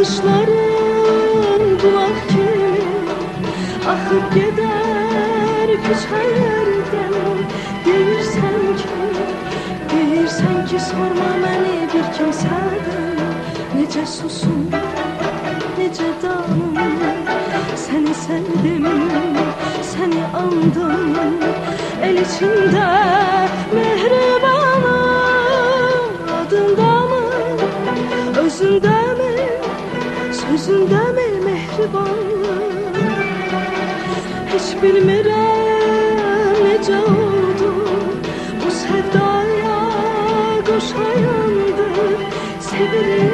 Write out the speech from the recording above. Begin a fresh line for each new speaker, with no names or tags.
Bakışların bulaq kimi axıb gedər küçələrdən. Deyirsən ki, sorma məni bir kimsədən. Necə susum, necə danım, səni sevdim, səni andım. El içində mehribanım, adındamı, özündəmi, sözündəmi mehribanım. Heç bilmirəm necə oldu bu sevdaya qoşayandı. Sevirim